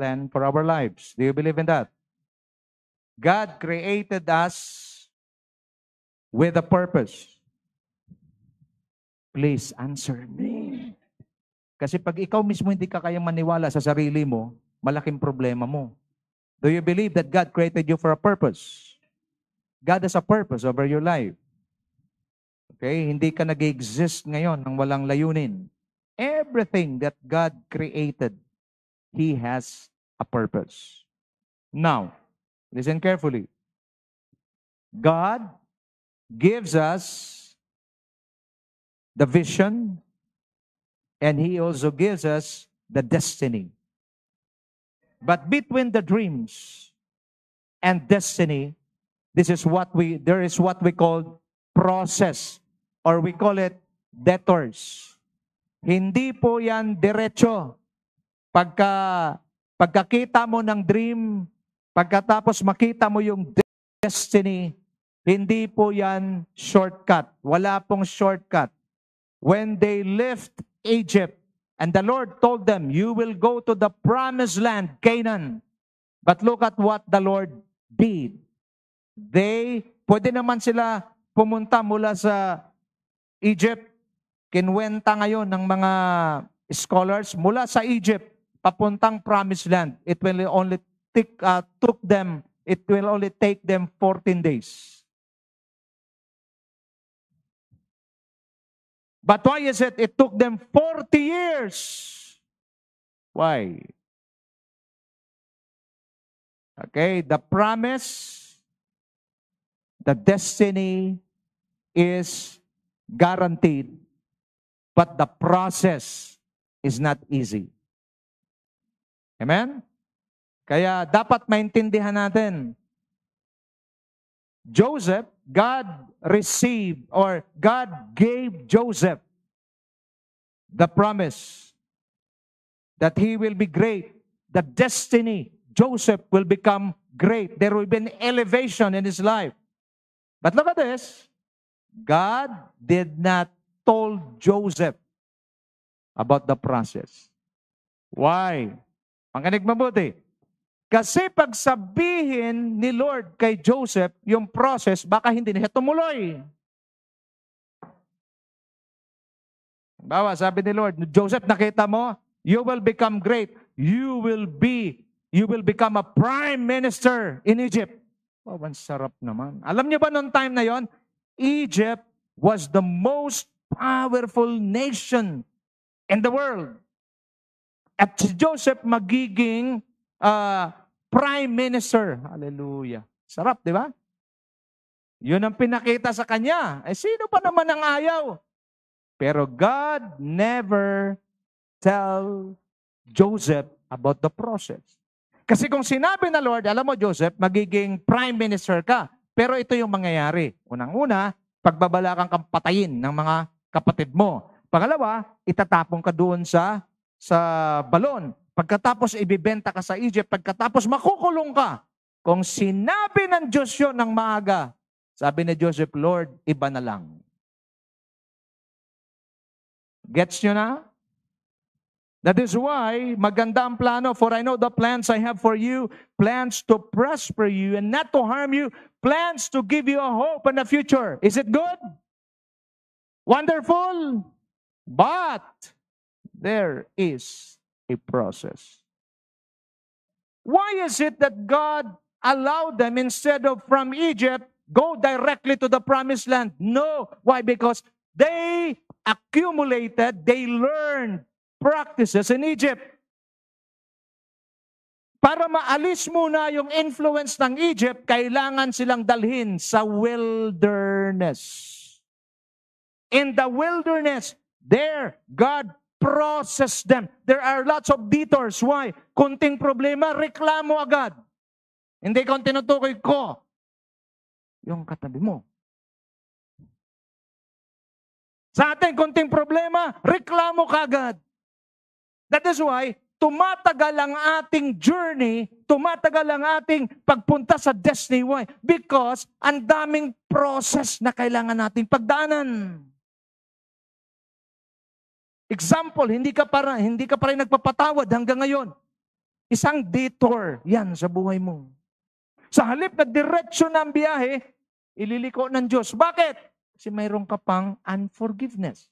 plan for our lives. Do you believe in that? God created us with a purpose. Please answer me. Kasi pag ikaw mismo hindi ka kayang maniwala sa sarili mo, malaking problema mo. Do you believe that God created you for a purpose? God has a purpose over your life. Okay? Hindi ka nag-exist ngayon ng walang layunin. Everything that God created, He has a purpose. Now, listen carefully. God gives us the vision, and He also gives us the destiny. But between the dreams and destiny, there is what we call process, or we call it detours. Hindi po yan diretso. Pagkakita mo ng dream, pagkatapos makita mo yung destiny, hindi po yan shortcut. Wala pong shortcut. When they left Egypt, and the Lord told them, you will go to the promised land, Canaan. But look at what the Lord did. Pwede naman sila pumunta mula sa Egypt. Kinwenta ngayon ng mga scholars, mula sa Egypt, papuntang promised land. It will only take them 14 days. But why is it? It took them 40 years. Why? Okay, the promise, the destiny is guaranteed, but the process is not easy. Amen? Kaya dapat maintindihan natin, Joseph, God gave Joseph the promise that he will be great. The destiny, Joseph will become great. There will be an elevation in his life. But look at this. God did not told Joseph about the process. Why? Makinig mabuti. Kasi pag sabihin ni Lord kay Joseph yung process, baka hindi na siya tumuloy. Bawa, sabi ni Lord, Joseph, nakita mo, you will become great. You will become a prime minister in Egypt. Oh, ang sarap naman. Alam niyo ba noong time na yon, Egypt was the most powerful nation in the world. At si Joseph magiging prime minister. Hallelujah. Sarap, di ba? Yun ang pinakita sa kanya. Sino pa naman ang ayaw? Pero God never tell Joseph about the process. Kasi kung sinabi na Lord, alam mo Joseph, magiging prime minister ka. Pero ito yung mangyayari. Unang-una, pagbabalakang kang patayin ng mga kapatid mo. Pangalawa, itatapon ka doon sa balon. Pagkatapos ibibenta ka sa Egypt, pagkatapos makukulong ka. Kung sinabi ng Diyos yun ng maaga, sabi ni Joseph, Lord, iba na lang. Gets nyo na? That is why, maganda ang plano, for I know the plans I have for you, plans to prosper you and not to harm you, plans to give you a hope and a future. Is it good? Wonderful? But there is a process. Why is it that God allowed them, instead of from Egypt, go directly to the promised land? No. Why? Because they learned practices in Egypt. Para maalis muna yung influence ng Egypt, kailangan silang dalhin sa wilderness. In the wilderness, there, God processed them. There are lots of detours. Why? Kunting problema, reklamo agad. Hindi kung tinutukoy ko yung katabi mo. Sa atin, kunting problema, reklamo kagad. That is why, tumatagal ang ating journey, tumatagal ang ating pagpunta sa destiny. Why? Because ang daming process na kailangan nating pagdaanan. Example, hindi ka pa rin nagpapatawad hanggang ngayon. isang detour yan sa buhay mo. Sa halip na diretsyo ng biyahe, ililiko ng Diyos. Bakit? Kasi mayroon ka pang unforgiveness.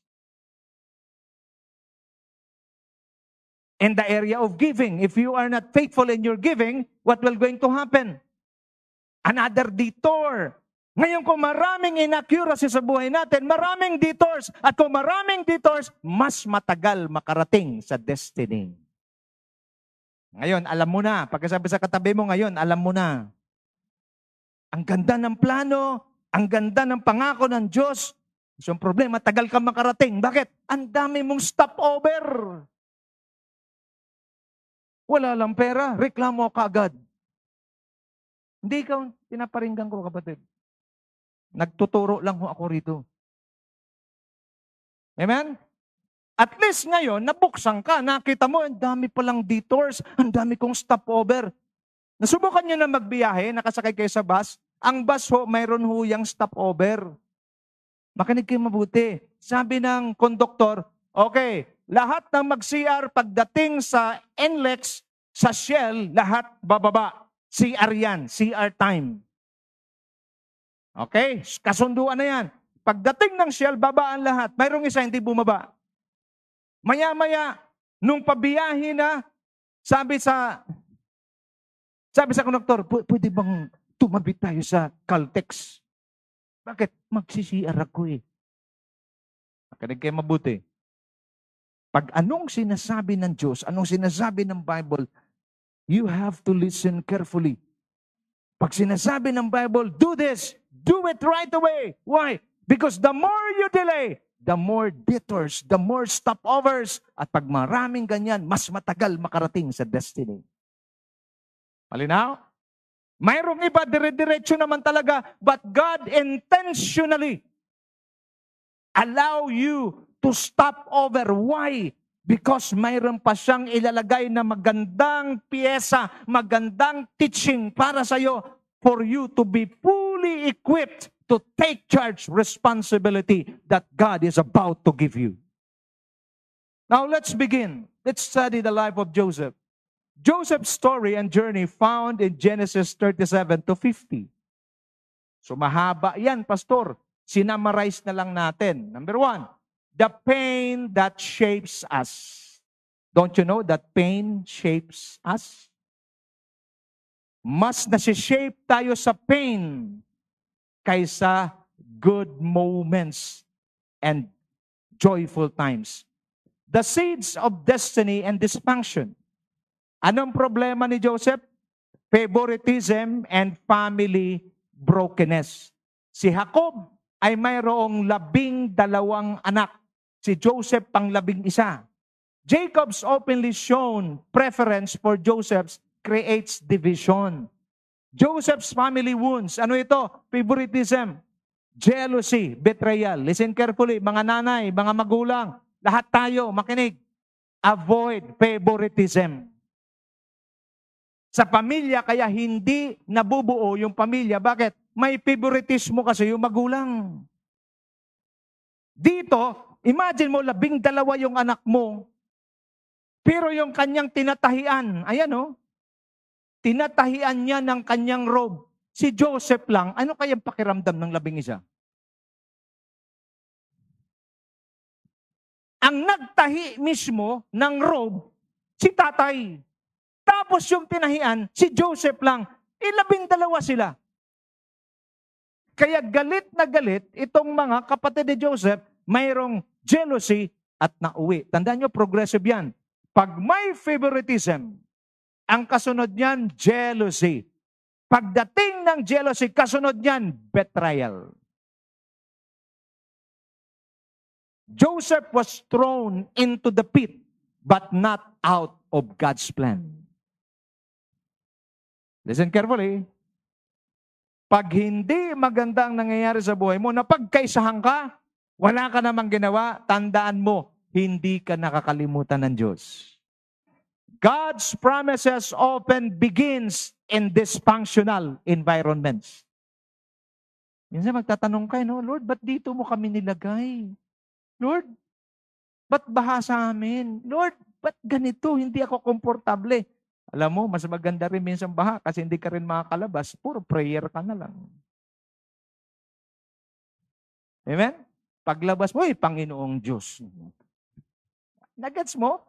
In the area of giving, if you are not faithful in your giving, what will going to happen? Another detour. Ngayon kung maraming inaccuracy sa buhay natin, maraming detours. At kung maraming detours, mas matagal makarating sa destiny. Ngayon, alam mo na. Pagkasabi sa katabi mo ngayon, alam mo na. Ang ganda ng plano, ang ganda ng pangako ng Diyos. So, ang problema, tagal ka makarating. Bakit? Ang dami mong stopover. Wala lang pera, reklamo ka agad. Hindi ikaw, pinaparinggan ko kapatid. Nagtuturo lang ho ako rito. Amen? At least ngayon, nabuksan ka, nakita mo, ang dami palang detours, ang dami kong stopover. Nasubukan nyo na magbiyahe, nakasakay kayo sa bus, ang bus ho, mayroon ho yung stopover. Makinig kayo mabuti. Sabi ng konduktor, okay, lahat ng mag-CR pagdating sa NLEX, sa Shell, lahat bababa. CR yan, CR time. Okay, kasunduan na yan. Pagdating ng Shell, babaan lahat. Mayroong isa hindi bumaba. Maya-maya, nung pabiyahe na, sabi sa konduktor, pwede bang tumabi tayo sa Caltex? Bakit? Magsi-CR ako eh. Makinig kayo mabuti. Pag anong sinasabi ng Diyos, anong sinasabi ng Bible, you have to listen carefully. Pag sinasabi ng Bible, do this, do it right away. Why? Because the more you delay, the more detours, the more stopovers, at pag maraming ganyan, mas matagal makarating sa destiny. Malinaw? Mayroong iba, dire-diretso naman talaga, but God intentionally allow you to stop over. Why? Because mayroon pa siyang ilalagay na magandang piyesa, magandang teaching para sa iyo, for you to be fully equipped to take charge responsibility that God is about to give you. Now let's begin. Let's study the life of Joseph. Joseph's story and journey found in Genesis 37 to 50. So mahaba yan, Pastor. Sinamarize na lang natin. Number 1, the pain that shapes us. Don't you know that pain shapes us? Mas nasi-shape tayo sa pain kaysa good moments and joyful times. The seeds of destiny and dysfunction. Anong problema ni Joseph? Favoritism and family brokenness. Si Jacob ay mayroong 12 anak. Si Joseph pang 11. Jacob's openly shown preference for Joseph's creates division. Joseph's family wounds. Ano ito? Favoritism, jealousy, betrayal. Listen carefully, mga nanay, mga magulang, lahat tayo, makinig. Avoid favoritism. Sa pamilya, kaya hindi nabubuo yung pamilya. Bakit? May favoritismo kasi yung magulang. Dito, imagine mo, 12 yung anak mo, pero yung kanyang tinatahian, ayan o, tinatahian niya ng kanyang robe. Si Joseph lang, ano kayang pakiramdam ng 11? Ang nagtahi mismo ng robe, si tatay. Tapos yung tinahian, si Joseph lang. 12 sila. Kaya galit na galit, itong mga kapatid ni Joseph, mayroong jealousy at nauwi. Tandaan nyo, progressive yan. Pag may favoritism, ang kasunod niyan, jealousy. Pagdating ng jealousy, kasunod niyan, betrayal. Joseph was thrown into the pit, but not out of God's plan. Listen carefully. Pag hindi maganda ang nangyayari sa buhay mo, napagkaisahan ka, wala ka namang ginawa, tandaan mo, hindi ka nakakalimutan ng Diyos. God's promises often begins in dysfunctional environments. Minsan magtatanong kayo, no, Lord, ba't dito mo kami nilagay? Lord, ba't baha sa amin? Lord, ba't ganito? Hindi ako komportable. Alam mo, mas maganda rin minsan baha kasi hindi ka rin makakalabas. Puro prayer ka na lang. Amen? Paglabas mo, Panginoong Diyos. Nagets mo?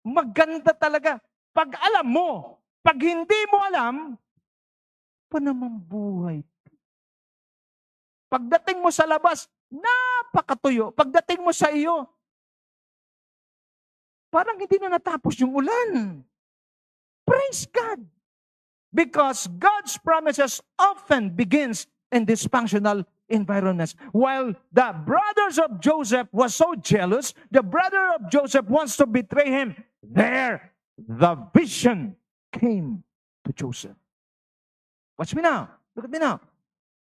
Maganda talaga. Pag alam mo, pag hindi mo alam, pa naman buhay. Pagdating mo sa labas, napakatuyo. Pagdating mo sa iyo, parang hindi na natapos yung ulan. Praise God. Because God's promises often begins in dysfunctional environments. While the brothers of Joseph was so jealous, the brother of Joseph wants to betray him. There, the vision came to Joseph. Watch me now. Look at me now.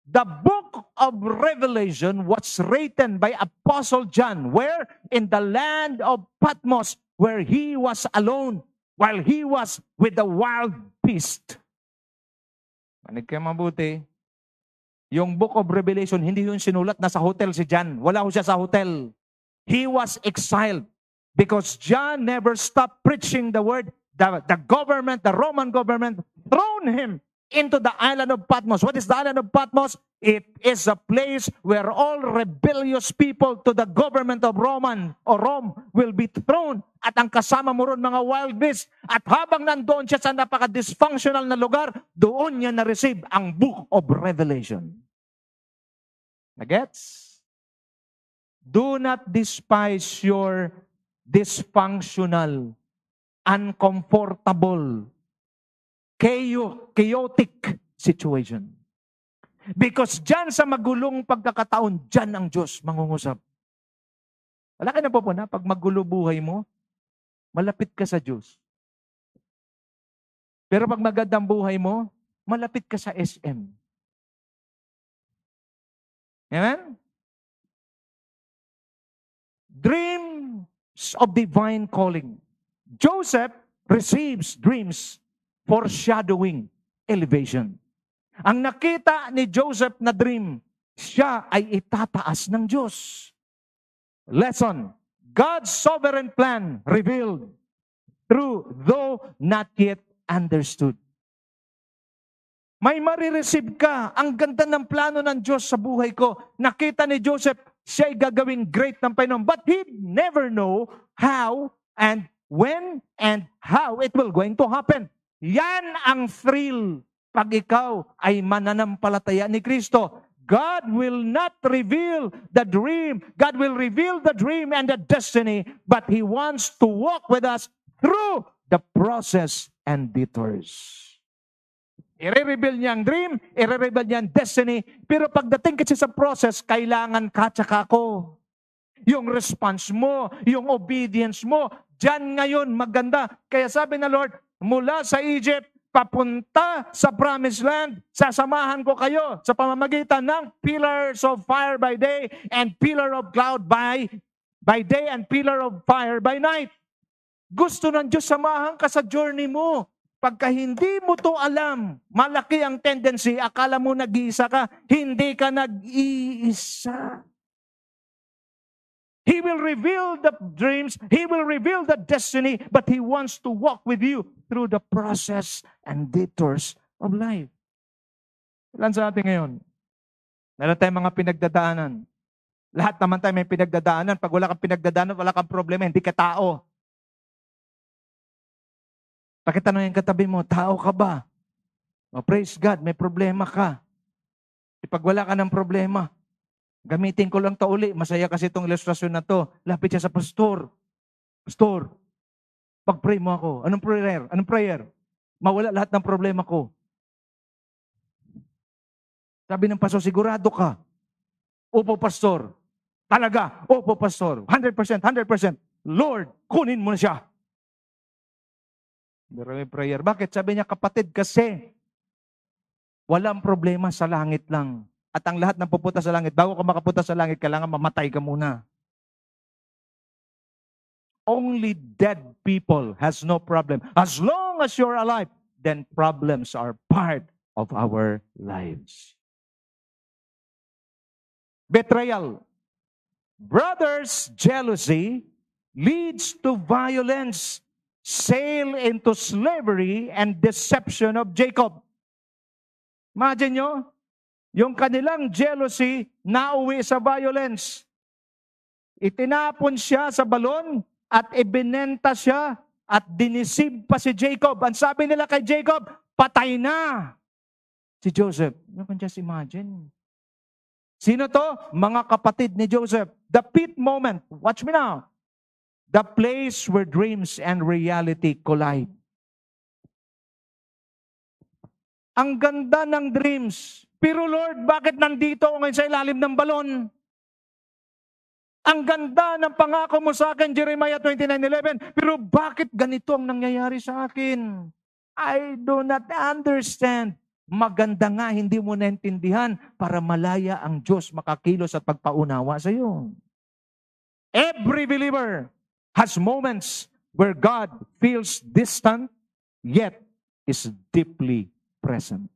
The book of Revelation was written by Apostle John, where? In the land of Patmos, where he was alone, while he was with the wild beast. Manig kayo mabuti. Yung book of Revelation, hindi yun sinulat, nasa hotel si John. Wala ho siya sa hotel. He was exiled because John never stopped preaching the word. The government, the Roman government, thrown him into the island of Patmos. What is the island of Patmos? It is a place where all rebellious people to the government of Rome will be thrown. At ang kasama mo ron mga wild beasts. At habang nandoon siya sa napaka-dysfunctional na lugar, doon niya na-receive ang book of Revelation. Nagets? Do not despise your dysfunctional, uncomfortable, chaotic situation. Because dyan sa magulong pagkakataon, dyan ang Diyos mangungusap. Wala ka na po na, pag magulo buhay mo, malapit ka sa Diyos. Pero pag magandang buhay mo, malapit ka sa SM. Amen? Dreams of divine calling. Joseph receives dreams foreshadowing elevation. Ang nakita ni Joseph na dream, siya ay itataas ng Diyos. Lesson, God's sovereign plan revealed through though not yet understood. May marireceive ka. Ang ganda ng plano ng Diyos sa buhay ko. Nakita ni Joseph, siya ay gagawing great ng Panginoon. But he never know how and when and how it will going to happen. Yan ang thrill pag ikaw ay mananampalataya ni Kristo. God will not reveal the dream. God will reveal the dream and the destiny, but He wants to walk with us through the process and detours. I-reveal niya ang dream, i-reveal niya ang destiny, pero pagdating kasi sa process, kailangan ka tsaka ako. Yung response mo, yung obedience mo, dyan ngayon maganda. Kaya sabi na Lord, mula sa Egypt, papunta sa promised land, sasamahan ko kayo sa pamamagitan ng pillars of fire by day and pillar of cloud by day and pillar of fire by night. Gusto ng Diyos samahan ka sa journey mo. Pagka hindi mo to alam, malaki ang tendency, akala mo nag-iisa ka, hindi ka nag-iisa. He will reveal the dreams, He will reveal the destiny, but He wants to walk with you through the process and detours of life. Ilan sa atin ngayon? Meron tayong mga pinagdadaanan. Lahat naman tayo may pinagdadaanan. Pag wala kang pinagdadaanan, wala kang problema, hindi ka tao. Pakitanong yung katabi mo, tao ka ba? Oh, praise God, may problema ka. Pag wala ka ng problema, gamitin ko lang to uli. Masaya kasi itong ilustrasyon na to. Lapit siya sa pastor. Pastor, pag-pray mo ako. Anong prayer? Anong prayer? Mawala lahat ng problema ko. Sabi ng pastor, sigurado ka. Opo, pastor. Talaga. Opo, pastor. 100%, 100%. Lord, kunin mo na siya. Marami prayer. Bakit? Sabi niya, kapatid, kasi walang problema sa langit lang. At ang lahat ng pupunta sa langit, bago ka makapunta sa langit, kailangan mamatay ka muna. Only dead people has no problem. As long as you're alive, then problems are part of our lives. Betrayal. Brothers' jealousy leads to violence sail into slavery and deception of Jacob. Imagine nyo, yung kanilang jealousy nauwi sa violence. Itinapon siya sa balon at ibinenta siya at dinisib pa si Jacob. Ang sabi nila kay Jacob, patay na si Joseph. You can just imagine. Sino to? Mga kapatid ni Joseph. The pit moment. Watch me now. The place where dreams and reality collide. Ang ganda ng dreams. Pero Lord, bakit nandito ako ngayon sa ilalim ng balon? Ang ganda ng pangako mo sa akin, Jeremiah 29:11. Pero bakit ganito ang nangyayari sa akin? I do not understand. Maganda nga, hindi mo naintindihan para malaya ang Diyos makakilos at pagpaunawa sa iyo. Every believer has moments where God feels distant, yet is deeply present.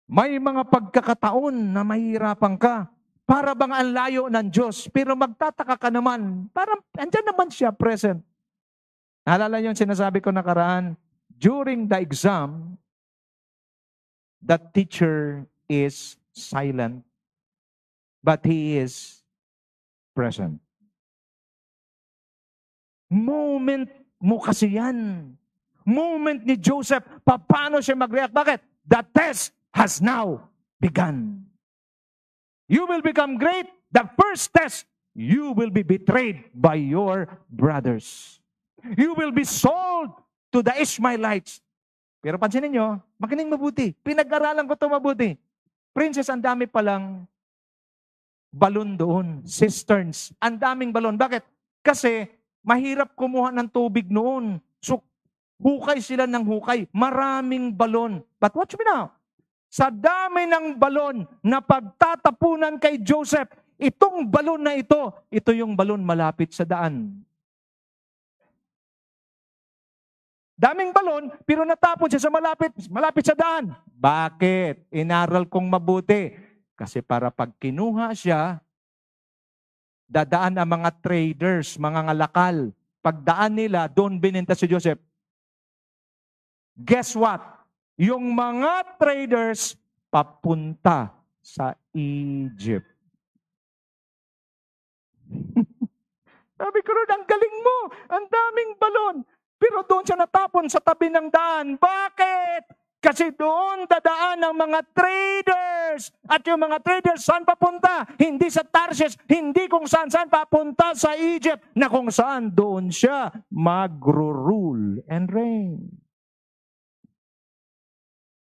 May mga pagkakataon na mahirapan ka, para bang ang layo ng Diyos, pero magtataka ka naman, parang andyan naman siya present. Naalala niyo yung sinasabi ko nakaraan, during the exam, the teacher is silent, but he is present. Moment mo kasi yan. Moment ni Joseph, paano siya mag-react? Bakit? The test has now begun. You will become great. The first test, you will be betrayed by your brothers. You will be sold to the Ishmaelites. Pero pansinin nyo, makinig mabuti. Pinag-aralan ko ito mabuti. Princess, ang dami palang balon doon. Cisterns. Ang daming balon. Bakit? Kasi mahirap kumuha ng tubig noon. So, hukay sila ng hukay. Maraming balon. But watch me now. Sa dami ng balon na pagtatapunan kay Joseph, itong balon na ito yung balon malapit sa daan. Daming balon, pero natapon siya sa malapit sa daan. Bakit? Inaral kong mabuti. Kasi para pag kinuha siya, dadaan ang mga traders, mga ngalakal. Pagdaan nila, doon bininta si Joseph. Guess what? Yung mga traders papunta sa Egypt. Sabi ko rin, ang galing mo, ang daming balon. Pero doon siya natapon sa tabi ng daan. Bakit? Kasi doon dadaan ang mga traders. At yung mga traders, saan papunta? Hindi sa Tarshish, hindi kung saan papunta sa Egypt, na kung saan doon siya magro-rule and reign.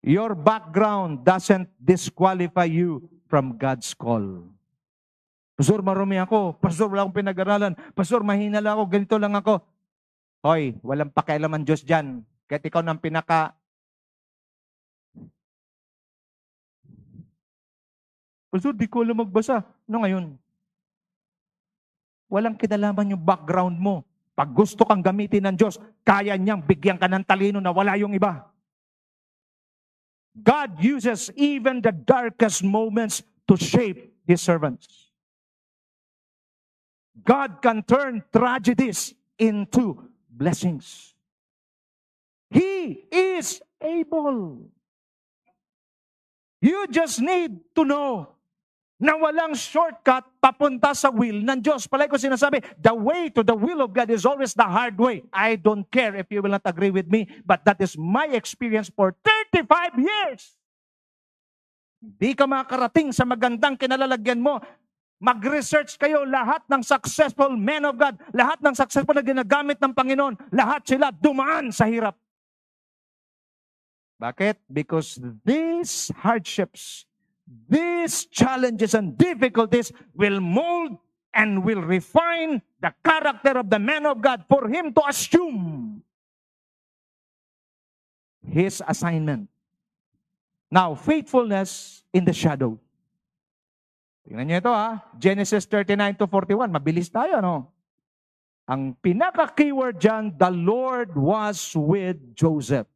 Your background doesn't disqualify you from God's call. Pastor, marumi ako. Pastor, wala akong pinag-aralan. Pastor, mahina lang ako. Ganito lang ako. Hoy, walang pakialam ang Diyos dyan. Kahit ikaw nang Pastor, di ko alam magbasa. Ano ngayon? Walang kinalaman yung background mo. Pag gusto kang gamitin ng Diyos, kaya niyang bigyan ka ng talino na wala yung iba. God uses even the darkest moments to shape His servants. God can turn tragedies into blessings. He is able. You just need to know na walang shortcut papunta sa will ng Diyos. Palagi ko sinasabi, the way to the will of God is always the hard way. I don't care if you will not agree with me, but that is my experience for 35 years. Di ka makarating sa magandang kinalalagyan mo. Mag-research kayo, lahat ng successful men of God, lahat ng successful na ginagamit ng Panginoon, lahat sila dumaan sa hirap. Bakit? Because these hardships, these challenges and difficulties will mold and will refine the character of the man of God for him to assume his assignment. Now, faithfulness in the shadow. Tingnan niyo ito Genesis 39-41. Mabilis tayo, no? Ang pinaka-keyword dyan, the Lord was with Joseph.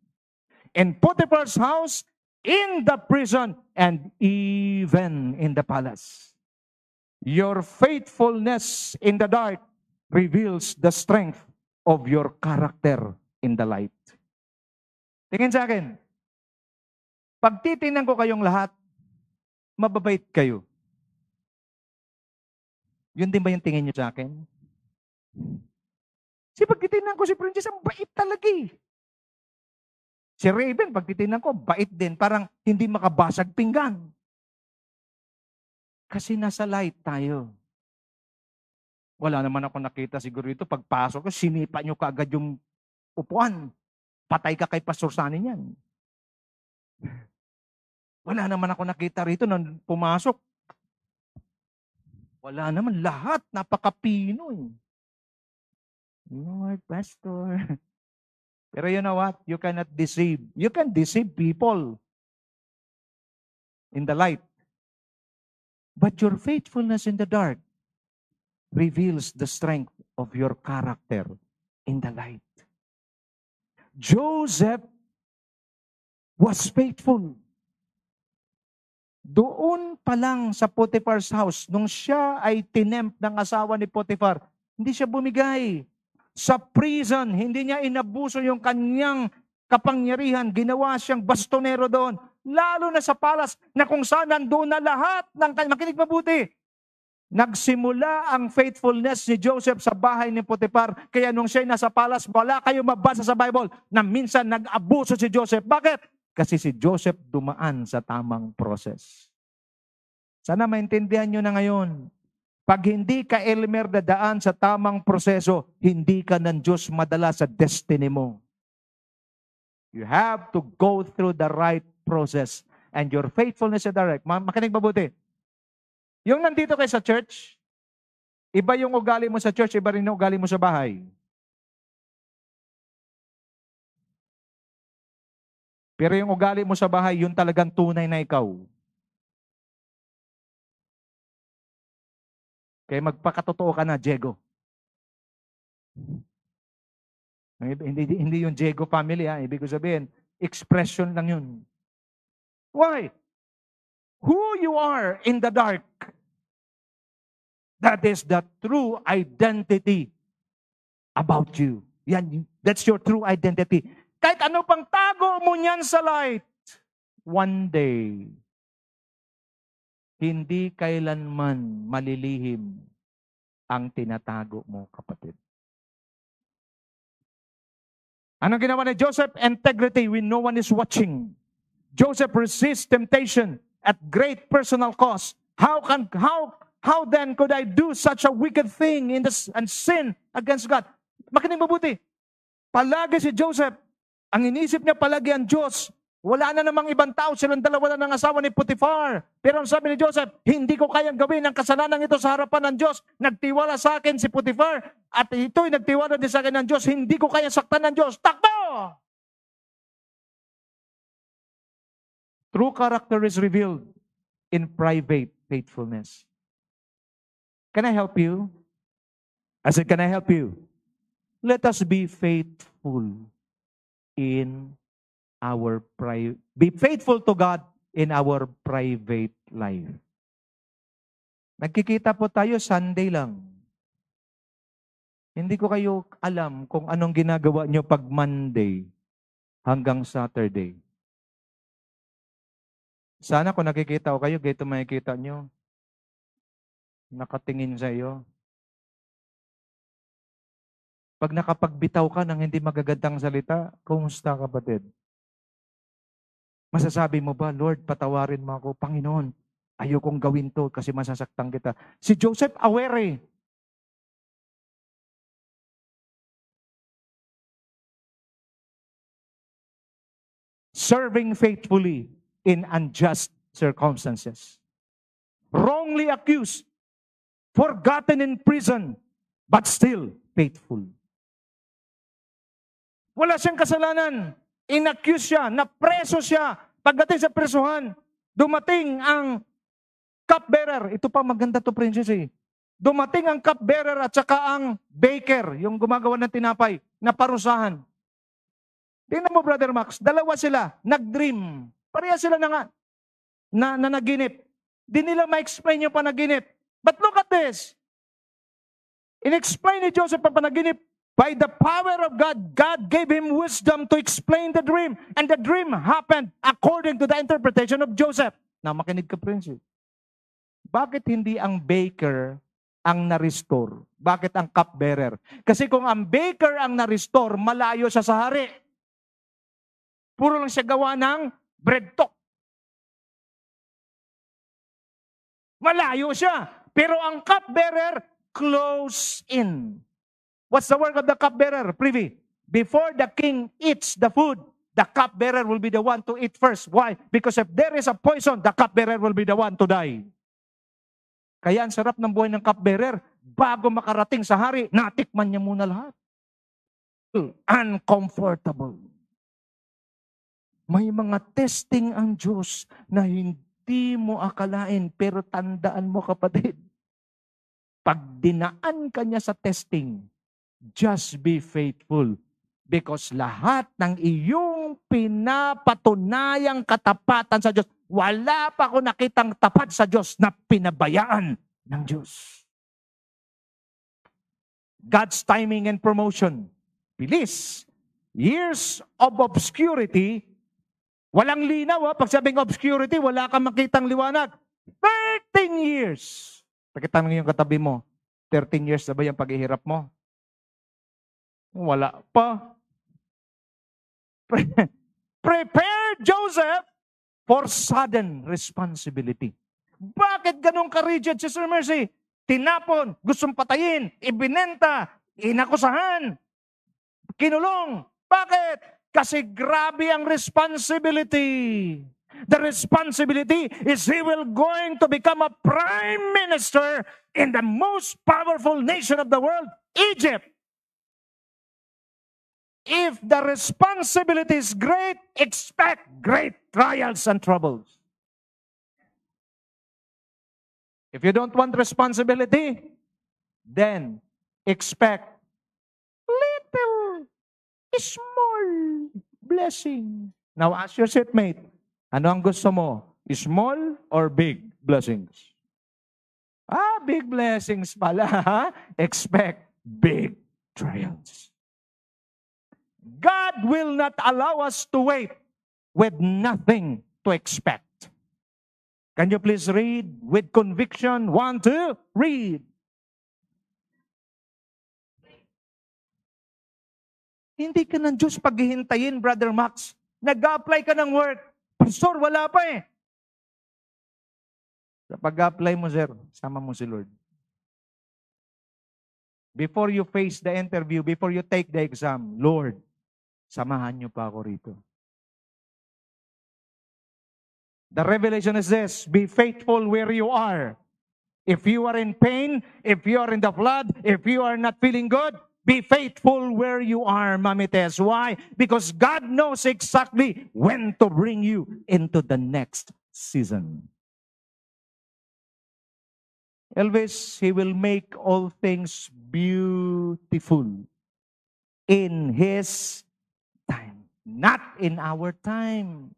In Potiphar's house, in the prison, and even in the palace. Your faithfulness in the dark reveals the strength of your character in the light. Tingin sa akin. Pag titingnan ko kayong lahat, mababait kayo. Yun din ba yung tingin niyo sa akin? Kasi pag titingnan ko si Princess, ang bait talaga eh. Si Raven, pag titingnan ko, bait din. Parang hindi makabasag pinggan. Kasi nasa light tayo. Wala naman ako nakita siguro ito. Pagpasok ko, sinipa nyo kaagad yung upuan. Patay ka kay Pastor Sunny niyan. Wala naman ako nakita rito nung pumasok. Wala naman. Lahat. Napaka-Pinoy. Lord, Pastor. Pero you know what? You cannot deceive. You can deceive people in the light. But your faithfulness in the dark reveals the strength of your character in the light. Joseph was faithful. Doon pa lang sa Potiphar's house, nung siya ay tinempt ng asawa ni Potiphar, hindi siya bumigay. Sa prison, hindi niya inabuso yung kanyang kapangyarihan. Ginawa siyang bastonero doon. Lalo na sa palas na kung saan nandoon na lahat ng kanyang, makinig mabuti. Nagsimula ang faithfulness ni Joseph sa bahay ni Potiphar. Kaya nung siya'y nasa palas, wala kayo mabasa sa Bible na minsan nag-abuso si Joseph. Bakit? Kasi si Joseph dumaan sa tamang proses. Sana maintindihan nyo na ngayon. Pag hindi ka, Elmer, dadaan sa tamang proseso, hindi ka ng Diyos madala sa destiny mo. You have to go through the right process. And your faithfulness is direct. Makinig mabuti. Yung nandito kayo sa church, iba yung ugali mo sa church, iba rin yung ugali mo sa bahay. Pero yung ugali mo sa bahay, yun talagang tunay na ikaw. Kaya magpakatotoo ka na, Diego. Hindi yung Diego family, ha? Ibig sabihin, expression lang yun. Why? Who you are in the dark, that is the true identity about you. Yan, that's your true identity. Kahit ano pang tago mo niyan sa light, one day, hindi kailanman malilihim ang tinatago mo, kapatid. Anong ginawa ni Joseph? Integrity when no one is watching. Joseph resists temptation at great personal cost. How then could I do such a wicked thing and sin against God? Makinig mabuti. Palagi si Joseph, ang inisip niya palagi ang Diyos. Wala na namang ibang tao, silang dalawa na ng asawa ni Potiphar. Pero ang sabi ni Joseph, hindi ko kayang gawin ang kasalanan ito sa harapan ng Diyos. Nagtiwala sa akin si Potiphar at ito'y nagtiwala din sa akin ng Diyos. Hindi ko kayang saktan ng Diyos. Takbo! True character is revealed in private faithfulness. Can I help you? I said, can I help you? Let us be faithful in our be faithful to God in our private life. Nagkikita po tayo Sunday lang. Hindi ko kayo alam kung anong ginagawa nyo pag Monday hanggang Saturday. Sana kung nakikita ko kayo, ganito makikita nyo. Nakatingin sa iyo. Pag nakapagbitaw ka ng hindi magagandang salita, kumusta, kapatid? Masasabi mo ba, Lord, patawarin mo ako, Panginoon, ayokong gawin to kasi masasaktan kita. Si Joseph aware eh. Serving faithfully in unjust circumstances. Wrongly accused, forgotten in prison, but still faithful. Wala siyang kasalanan. In-accuse siya, napreso siya. Pagdating sa presuhan, dumating ang cupbearer. Ito pa maganda to, princess eh. Dumating ang cupbearer at saka ang baker, yung gumagawa ng tinapay, na parusahan. Tingnan mo, Brother Max, dalawa sila, nag-dream. Pareha sila na naginip. Di nila ma-explain yung panaginip. But look at this. In-explain ni Joseph ang panaginip, By the power of God, God gave him wisdom to explain the dream. And the dream happened according to the interpretation of Joseph. Now, makinig ka, Prince. Bakit hindi ang baker ang na-restore? Bakit ang cupbearer? Kasi kung ang baker ang na-restore, malayo siya sa hari. Puro lang siya gawa ng bread talk. Malayo siya. Pero ang cupbearer, close in. What's the work of the cupbearer, Privy? Before the king eats the food, the cupbearer will be the one to eat first. Why? Because if there is a poison, the cupbearer will be the one to die. Kaya ang sarap ng buhay ng cupbearer, bago makarating sa hari, natikman niya muna lahat. Uncomfortable. May mga testing ang Diyos na hindi mo akalain, pero tandaan mo, kapatid, pag dinaan ka niya sa testing, just be faithful. Because lahat ng iyong pinapatunayang katapatan sa Diyos, wala pa ako nakitang tapat sa Diyos na pinabayaan ng Diyos. God's timing and promotion. Bilis. Years of obscurity, walang linaw. Pag sabing obscurity, wala kang makitang liwanag. 13 years. Pakita mo yung katabi mo, 13 years na ba yung paghihirap mo? Wala pa. Prepare Joseph for sudden responsibility. Bakit ganun ka-rigid si Sir Mercy? Tinapon, gustong patayin, ibinenta, inakusahan, kinulong. Bakit? Kasi grabe ang responsibility. The responsibility is he will going to become a prime minister in the most powerful nation of the world, Egypt. If the responsibility is great, expect great trials and troubles. If you don't want responsibility, then expect little, small blessing. Now ask your seatmate, ano ang gusto mo? Small or big blessings? Big blessings pala. Expect big trials. God will not allow us to wait with nothing to expect. Can you please read with conviction? 1, 2, read. Hindi ka ng Diyos paghihintayin, Brother Max. Nag-apply ka ng work. Pastor, wala pa eh. Sa pag-apply mo, sir, sama mo si Lord. Before you face the interview, before you take the exam, Lord, samahan niyo pa ako rito. The revelation is this: be faithful where you are. If you are in pain, if you are in the flood, if you are not feeling good, be faithful where you are, Mami Tess. Why? Because God knows exactly when to bring you into the next season. Elvis, He will make all things beautiful in His time, not in our time.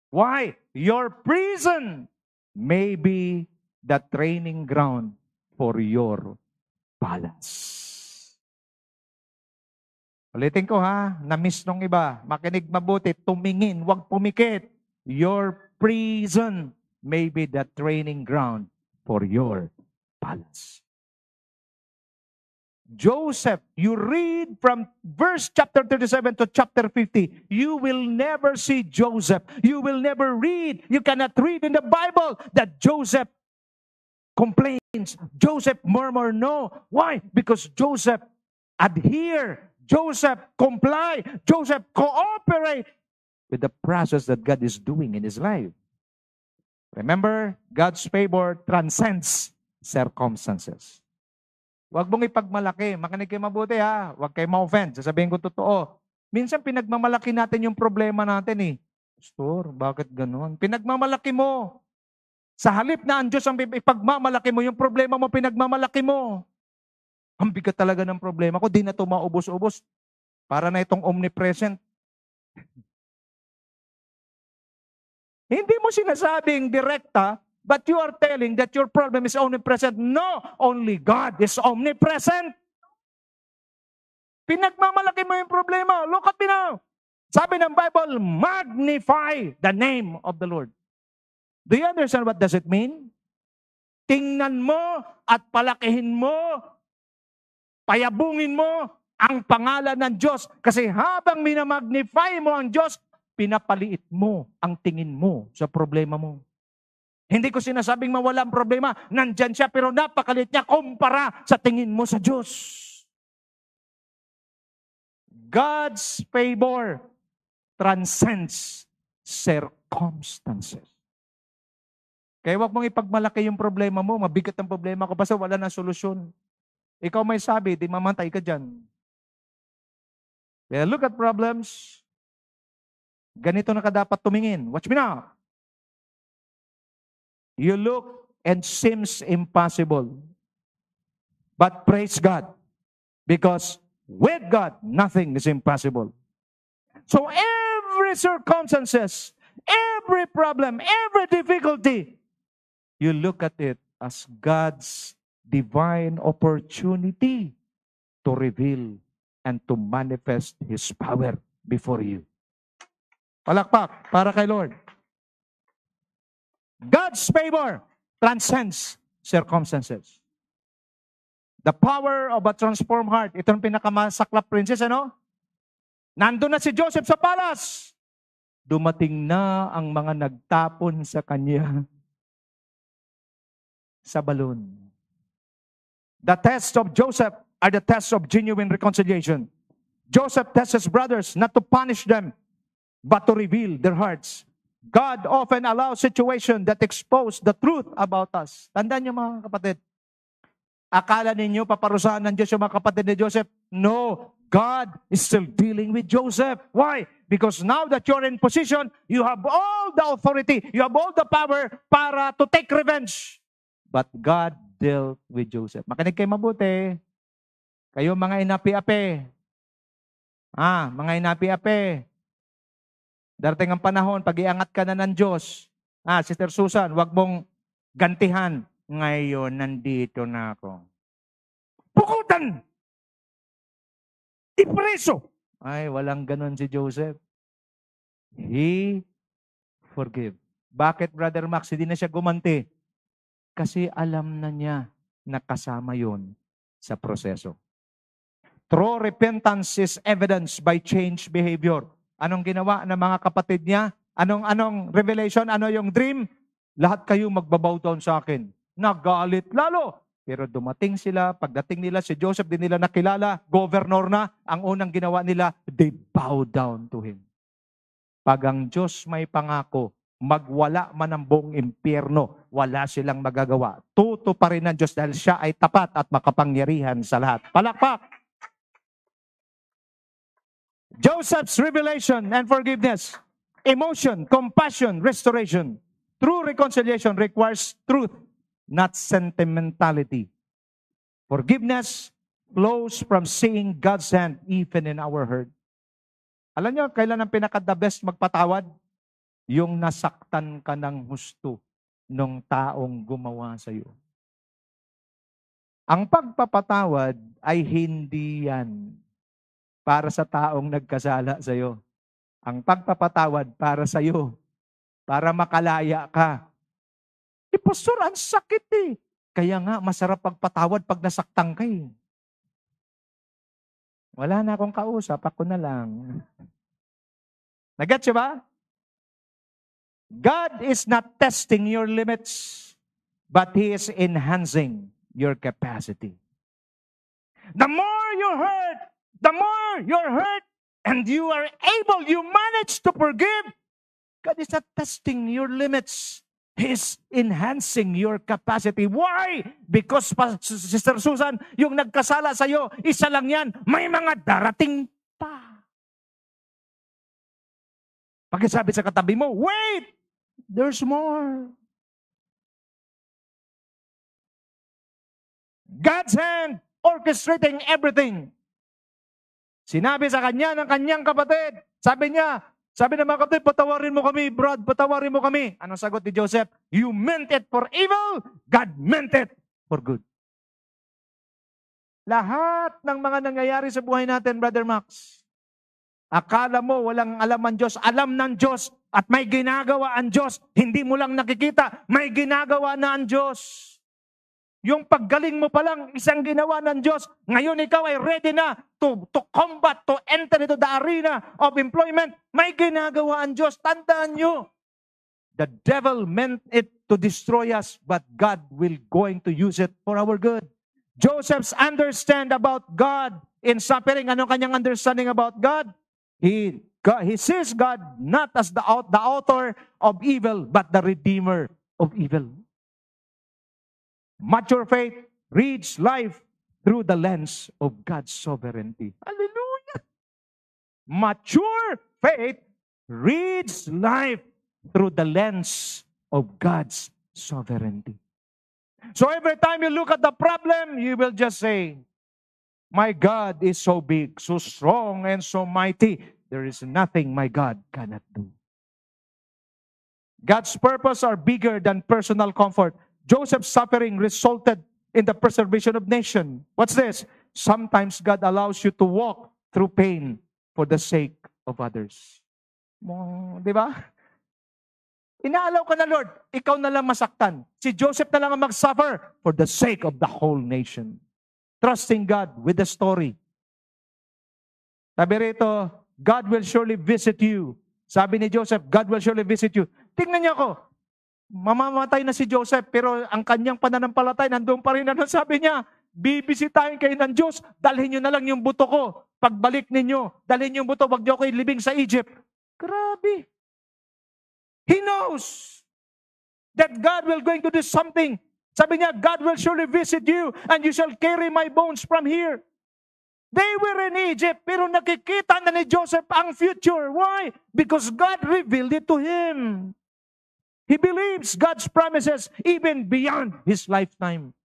Why? Your prison may be the training ground for your balance. Ulitin ko ha, na-miss nung iba. Makinig mabuti, tumingin, huwag pumikit. Your prison may be the training ground for your balance. Joseph, you read from verse chapter 37 to chapter 50, you will never see Joseph. You will never read. You cannot read in the Bible that Joseph complains. Joseph murmur. No. Why? Because Joseph adhere. Joseph comply. Joseph cooperate with the process that God is doing in his life. Remember, God's favor transcends circumstances. Huwag mong ipagmalaki. Makinig kayo mabuti ha. Huwag kayo ma-offend. Sasabihin ko totoo. Minsan pinagmamalaki natin yung problema natin eh. Pastor, bakit ganun? Pinagmamalaki mo. Sa halip na ang Diyos ang ipagmamalaki mo, yung problema mo, pinagmamalaki mo. Ang bigat talaga ng problema ko. Di na ito maubos-ubos. Para na itong omnipresent. Hindi mo sinasabing direkta, but you are telling that your problem is omnipresent. No, only God is omnipresent. Pinagmamalaki mo yung problema. Look at me now. Sabi ng Bible, magnify the name of the Lord. Do you understand what does it mean? Tingnan mo at palakihin mo, payabungin mo ang pangalan ng Diyos. Kasi habang minamagnify mo ang Diyos, pinapaliit mo ang tingin mo sa problema mo. Hindi ko sinasabing mawala ang problema. Nandyan siya pero napakaliit niya kumpara sa tingin mo sa Diyos. God's favor transcends circumstances. Kaya huwag mong ipagmalaki yung problema mo. Mabigat ang problema ko basta wala na solusyon. Ikaw may sabi, di mamatay ka dyan. Kaya look at problems. Ganito na ka dapat tumingin. Watch me now. You look and seems impossible. But praise God. Because with God, nothing is impossible. So every circumstances, every problem, every difficulty, you look at it as God's divine opportunity to reveal and to manifest His power before you. Palakpak para kay Lord. God's favor transcends circumstances. The power of a transformed heart. Ito ang pinakamasaklap, princess, ano? Nandun na si Joseph sa palace. Dumating na ang mga nagtapon sa kanya sa balon. The tests of Joseph are the tests of genuine reconciliation. Joseph tests his brothers not to punish them, but to reveal their hearts. God often allows situations that expose the truth about us. Tandaan niyo mga kapatid. Akala ninyo paparusahan ng Diyos yung mga kapatid ni Joseph? No, God is still dealing with Joseph. Why? Because now that you're in position, you have all the authority, you have all the power para to take revenge. But God dealt with Joseph. Makinig kayo mabuti. Kayo mga inapi-api. Mga inapi-api. Darating ang panahon, pag iangat ka na ng Diyos. Sister Susan, wag mong gantihan. Ngayon, nandito na ako. Pukutan! Ipreso! Ay, walang ganon si Joseph. He forgive. Bakit, Brother Max, hindi na siya gumanti? Kasi alam na niya na kasama yon sa proseso. True repentance is evidenced by changed behavior. Anong ginawa ng mga kapatid niya? Anong revelation? Ano yung dream? Lahat kayo magbabow down sa akin. Nagalit lalo. Pero dumating sila, pagdating nila, si Joseph din nila nakilala, governor na, ang unang ginawa nila, they bow down to him. Pag ang Diyos may pangako, magwala man ang buong impyerno, wala silang magagawa. Tuto pa rin ng Diyos dahil siya ay tapat at makapangyarihan sa lahat. Palakpak! Joseph's revelation and forgiveness, emotion, compassion, restoration. True reconciliation requires truth, not sentimentality. Forgiveness flows from seeing God's hand even in our hurt. Alam niyo, kailan ang pinaka-the best magpatawad? Yung nasaktan ka ng husto ng taong gumawa sa iyo. Ang pagpapatawad ay hindi yan para sa taong nagkasala sa iyo. Ang pagpapatawad para sa iyo, para makalaya ka. Pastor, ang sakit eh. Kaya nga, masarap pagpatawad pag nasaktan ka eh. Wala na akong kausap, ako na lang. Nagets siya ba? God is not testing your limits, but He is enhancing your capacity. The more you hurt, the more you're hurt, and you are able, you manage to forgive, God is not testing your limits. He's enhancing your capacity. Why? Because, Sister Susan, yung nagkasala sa'yo, isa lang yan, may mga darating pa. Pagkasabi sa katabi mo, wait! There's more. God's hand orchestrating everything. Sinabi sa kanya ng kanyang kapatid, sabi ng mga kapatid, patawarin mo kami, Brad, patawarin mo kami. Anong sagot ni Joseph? You meant it for evil, God meant it for good. Lahat ng mga nangyayari sa buhay natin, Brother Max, akala mo walang alam ang Diyos, alam ng Diyos at may ginagawa ang Diyos. Hindi mo lang nakikita, may ginagawa na ang Diyos. Yung paggaling mo pa lang, isang ginawa ng Diyos. Ngayon ikaw ay ready na to combat, to enter into the arena of employment. May ginagawa ang Diyos. Tandaan nyo, the devil meant it to destroy us, but God will going to use it for our good. Joseph's understand about God in suffering. Ano kanyang understanding about God? He sees God not as the author of evil, but the redeemer of evil. Mature faith reads life through the lens of God's sovereignty. Hallelujah! Mature faith reads life through the lens of God's sovereignty. So every time you look at the problem, you will just say, my God is so big, so strong, and so mighty. There is nothing my God cannot do. God's purpose are bigger than personal comfort. Joseph's suffering resulted in the preservation of nation. What's this? Sometimes God allows you to walk through pain for the sake of others. Di ba? Inaalaw ka na, Lord, ikaw na lang masaktan. Si Joseph na lang ang mag-suffer for the sake of the whole nation. Trusting God with the story. Sabi rito, God will surely visit you. Sabi ni Joseph, God will surely visit you. Tingnan niyo ako, mamamatay na si Joseph, pero ang kanyang pananampalatay, nandun pa rin. Ano sabi niya? Bibisitahin kayo ng Diyos, dalhin niyo na lang yung buto ko. Pagbalik ninyo, dalhin yung buto, wag niyo ko ilibing sa Egypt. Grabe. He knows that God will going to do something. Sabi niya, God will surely visit you and you shall carry my bones from here. They were in Egypt, pero nakikita na ni Joseph ang future. Why? Because God revealed it to him. He believes God's promises even beyond his lifetime.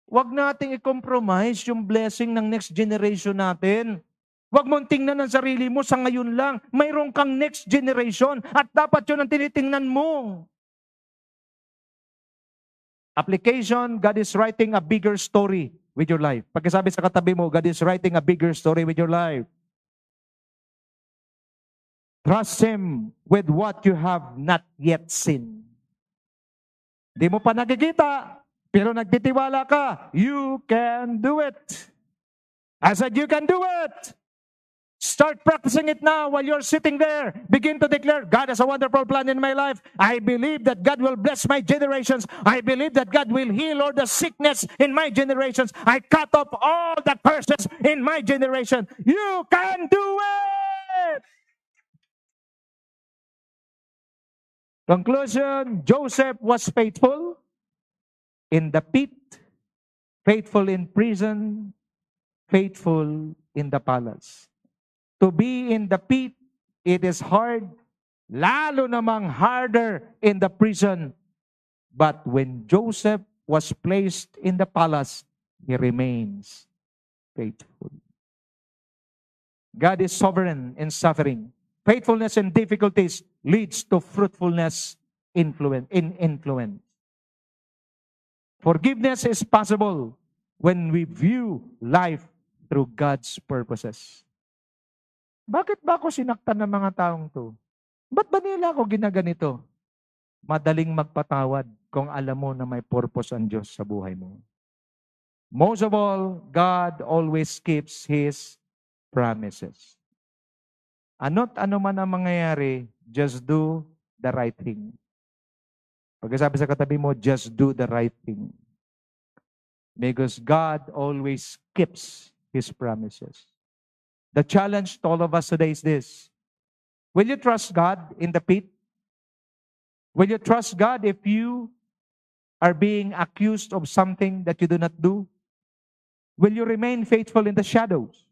Huwag nating i-compromise yung blessing ng next generation natin. Huwag mong tingnan ang sarili mo sa ngayon lang. Mayroon kang next generation at dapat yun ang tinitingnan mo. Application, God is writing a bigger story with your life. Pagkasabi sa katabi mo, God is writing a bigger story with your life. Trust Him with what you have not yet seen. Di mo pa nakikita, pero nagtitiwala ka. You can do it. I said you can do it. Start practicing it now while you're sitting there. Begin to declare, God has a wonderful plan in my life. I believe that God will bless my generations. I believe that God will heal all the sickness in my generations. I cut off all the curses in my generation. You can do it! Conclusion, Joseph was faithful in the pit, faithful in prison, faithful in the palace. To be in the pit, it is hard, lalo namang harder in the prison. But when Joseph was placed in the palace, he remains faithful. God is sovereign in suffering. Faithfulness in difficulties leads to fruitfulness in influence. Forgiveness is possible when we view life through God's purposes. Bakit ba ako sinaktan ng mga taong to? Ba't ba nila ako ginaganito? Madaling magpatawad kung alam mo na may purpose ang Diyos sa buhay mo. Most of all, God always keeps His promises. Ano't ano man ang mangyayari, just do the right thing. Pagkasabi sa katabi mo, just do the right thing. Because God always keeps His promises. The challenge to all of us today is this. Will you trust God in the pit? Will you trust God if you are being accused of something that you do not do? Will you remain faithful in the shadows?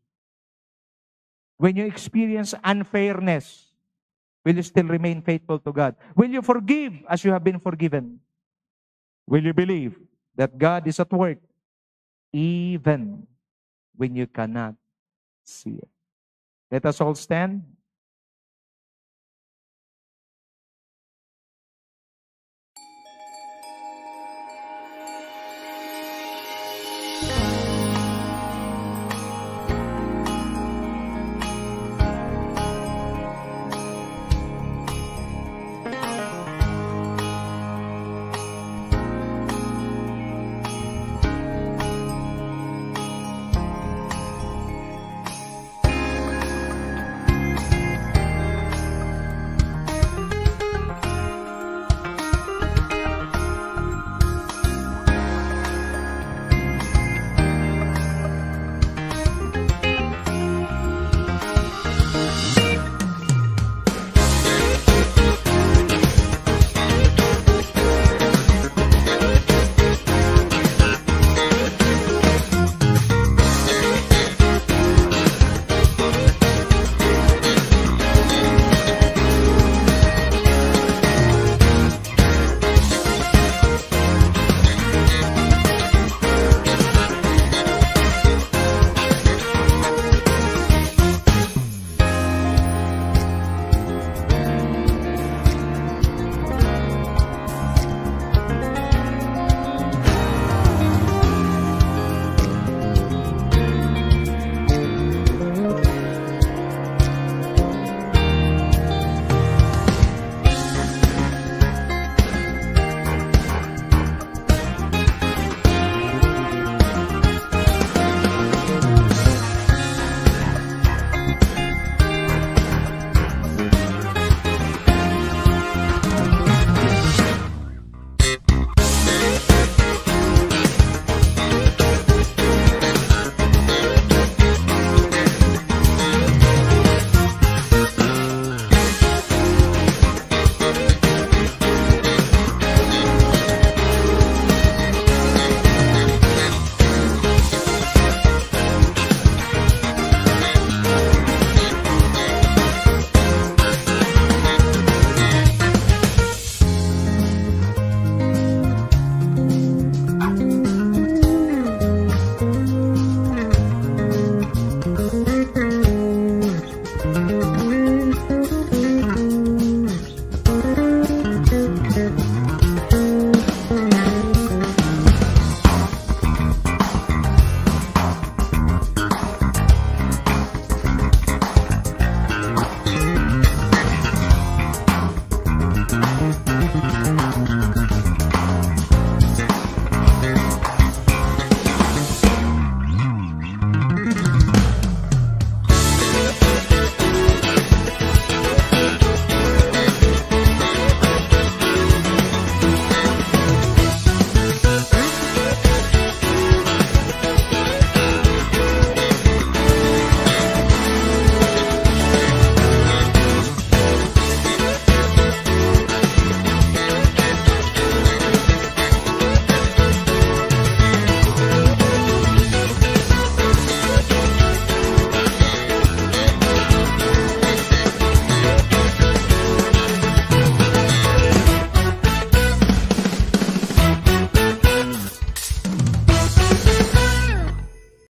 When you experience unfairness, will you still remain faithful to God? Will you forgive as you have been forgiven? Will you believe that God is at work even when you cannot see it? Let us all stand.